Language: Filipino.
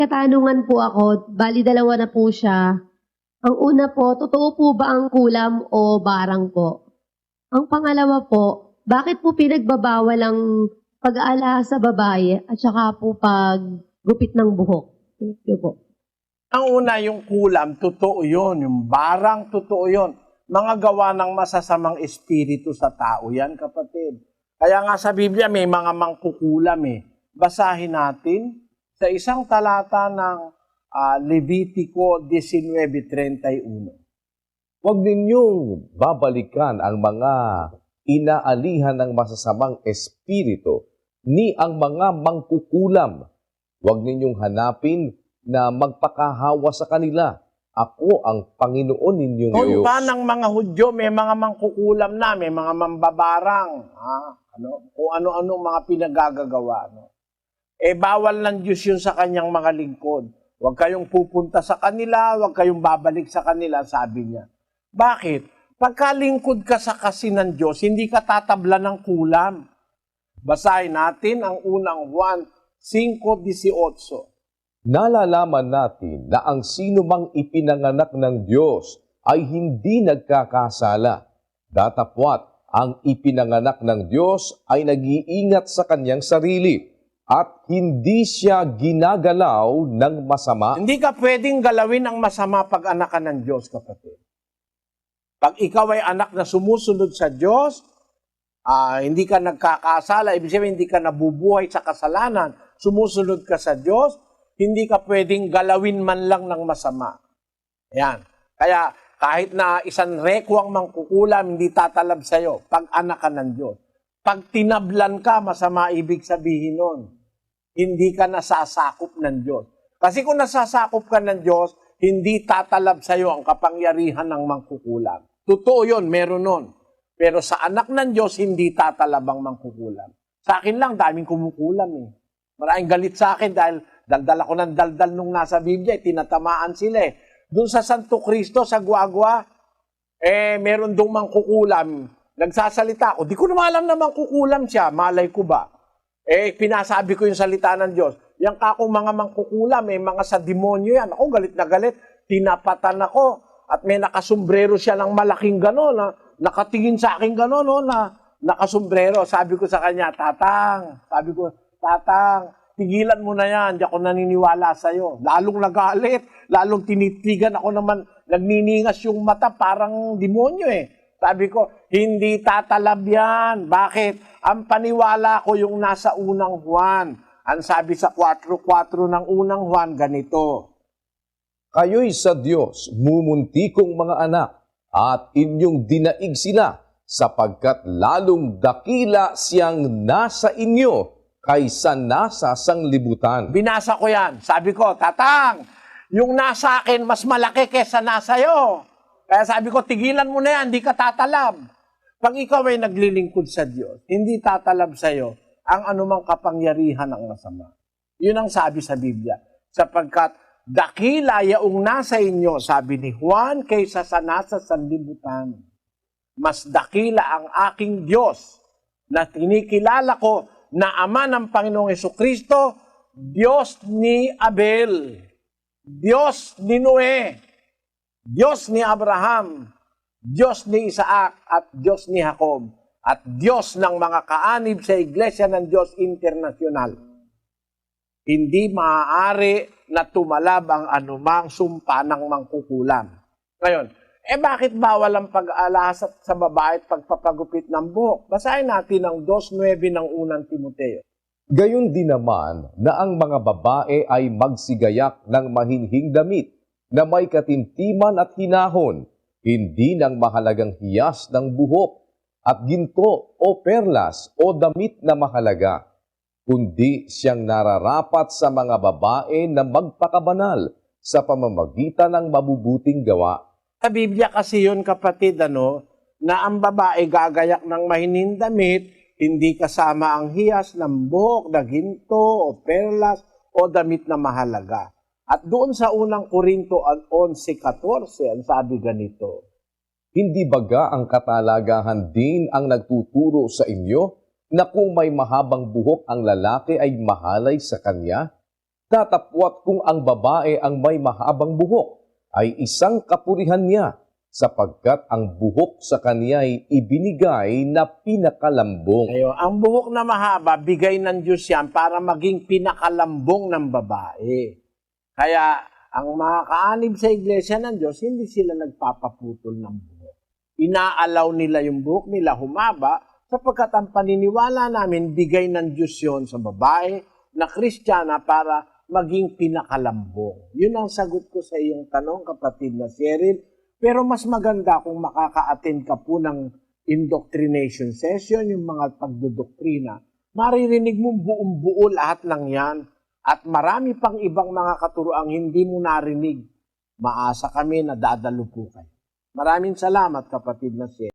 Katanungan po ako, bali dalawa na po siya. Ang una po, totoo po ba ang kulam o barang po? Ang pangalawa po, bakit po pinagbabawal ang pag-aalaga sa babae at saka po paggupit ng buhok? Thank you po. Ang una, yung kulam, totoo yun. Yung barang, totoo yun. Mga gawa ng masasamang espiritu sa tao yan, kapatid. Kaya nga sa Biblia, may mga mangkukulam eh. Basahin natin sa isang talata ng Levitico 19:31. Huwag ninyong babalikan ang mga inaalihan ng masasamang espiritu ni ang mga mangkukulam. Huwag ninyong hanapin na magpakahawa sa kanila. Ako ang Panginoon ninyong Noon Diyos. pa ng mga Hudyo, may mga mangkukulam na, may mga mambabarang, kung ano-ano mga pinagagagawa. No? Bawal ng Diyos yun sa kanyang mga lingkod. Huwag kayong pupunta sa kanila, huwag kayong babalik sa kanila, sabi niya. Bakit? Pagkalingkod ka sa kasi ng Diyos, hindi ka tatabla ng kulam. Basahin natin ang unang Juan 5:18. Nalalaman natin na ang sino mang ipinanganak ng Diyos ay hindi nagkakasala. Datapwat, ang ipinanganak ng Diyos ay nag-iingat sa kanyang sarili at hindi siya ginagalaw ng masama. Hindi ka pwedeng galawin ang masama pag anak ka ng Diyos, kapatid. Pag ikaw ay anak na sumusunod sa Diyos, hindi ka nagkakasala, ibig sabihin hindi ka nabubuhay sa kasalanan, sumusunod ka sa Diyos, hindi ka pwedeng galawin man lang ng masama. Yan. Kaya kahit na isang rekwang mangkukulam, hindi tatalab sa'yo pag anak ka ng Diyos. Pag tinablan ka, masama ibig sabihin nun. Hindi ka nasasakop ng Diyos. Kasi kung nasasakop ka ng Diyos, hindi tatalab sa'yo ang kapangyarihan ng mangkukulam. Totoo yun, meron nun. Pero sa anak ng Diyos, hindi tatalab ang mangkukulam. Sa akin lang, daming kumukulam eh. Maraming galit sa akin dahil daldal ako ng daldal nung nasa Biblia, tinatamaan sila eh. Doon sa Santo Cristo, sa Guagua, meron doong mangkukulam. Nagsasalita ako, di ko naman alam na mangkukulam siya, malay ko ba? Pinasabi ko yung salita ng Diyos. Yang kakong mga mangkukulam, mga sa demonyo yan. Ako galit na galit, tinapatan ako. At may nakasombrero siya ng malaking gano'n, nakatingin sa akin gano'n, na nakasombrero. Sabi ko sa kanya, Tatang, tigilan mo na yan, di ako naniniwala sa'yo. Lalong nagalit, lalong tinitigan ako naman, nagniningas yung mata, parang demonyo eh. Sabi ko, hindi tatalab yan. Bakit? Ang paniwala ko yung nasa unang Juan. Ang sabi sa 4:4 ng unang Juan, ganito. Kayo'y sa Diyos, mumuntikong mga anak, at inyong dinaig sila, sapagkat lalong dakila siyang nasa inyo, kaysa nasa sanglibutan. Binasa ko yan. Sabi ko, Tatang, yung nasa akin mas malaki kesa nasa iyo. Kaya sabi ko, tigilan mo na yan, hindi ka tatalab. Pag ikaw ay naglilingkod sa Diyos, hindi tatalab sa iyo ang anumang kapangyarihan ng masama. Yun ang sabi sa Biblia. Sapagkat dakila yaong nasa inyo, sabi ni Juan, kaysa sa nasa sanlibutan. Mas dakila ang aking Diyos na tinikilala ko na Ama ng Panginoong Jesucristo, Diyos ni Abel, Diyos ni Noe, Diyos ni Abraham, Diyos ni Isaac at Diyos ni Jacob, at Diyos ng mga kaanib sa Iglesia ng Diyos Internasyonal. Hindi maaari na tumalab ang anumang sumpa ng mangkukulam. Ngayon, bakit bawal ang pag-aalasat sa babae at pagpapagupit ng buhok? Basahin natin ang 2:9 ng unang Timoteo. Gayon din naman na ang mga babae ay magsigayak ng mahinhing damit na may katintiman at hinahon, hindi ng mahalagang hiyas ng buhok at ginto o perlas o damit na mahalaga, kundi siyang nararapat sa mga babae na magpakabanal sa pamamagitan ng mabubuting gawa. Sa Biblia kasi yun, kapatid, na ang babae gagayak ng mahinhing damit, hindi kasama ang hiyas ng buhok na ginto o perlas o damit na mahalaga. At doon sa unang Korinto 11:14, ang sabi ganito, Hindi baga ang katalagahan din ang nagtuturo sa inyo na kung may mahabang buhok ang lalaki ay mahalay sa kanya? Datapwat kung ang babae ang may mahabang buhok, ay isang kapurihan niya, sapagkat ang buhok sa kanya ay ibinigay na pinakalambong. Ayo, ang buhok na mahaba, bigay ng Diyos yan para maging pinakalambong ng babae. Kaya, ang mga kaanib sa iglesia ng Diyos, hindi sila nagpapaputol ng buhok. Inaalaw nila yung buhok nila humaba, sapagkat ang paniniwala namin, bigay ng Diyos yun sa babae na Kristiyana para maging pinakalambong. Yun ang sagot ko sa iyong tanong, kapatid na Cheryl. Pero mas maganda kung makaka-attend ka po ng indoctrination session, yung mga pagdodoktrina. Maririnig mo buong-buo lahat ng yan. At marami pang ibang mga katuroang hindi mo narinig. Maasa kami na dadalo po kayo. Maraming salamat, kapatid na Cheryl.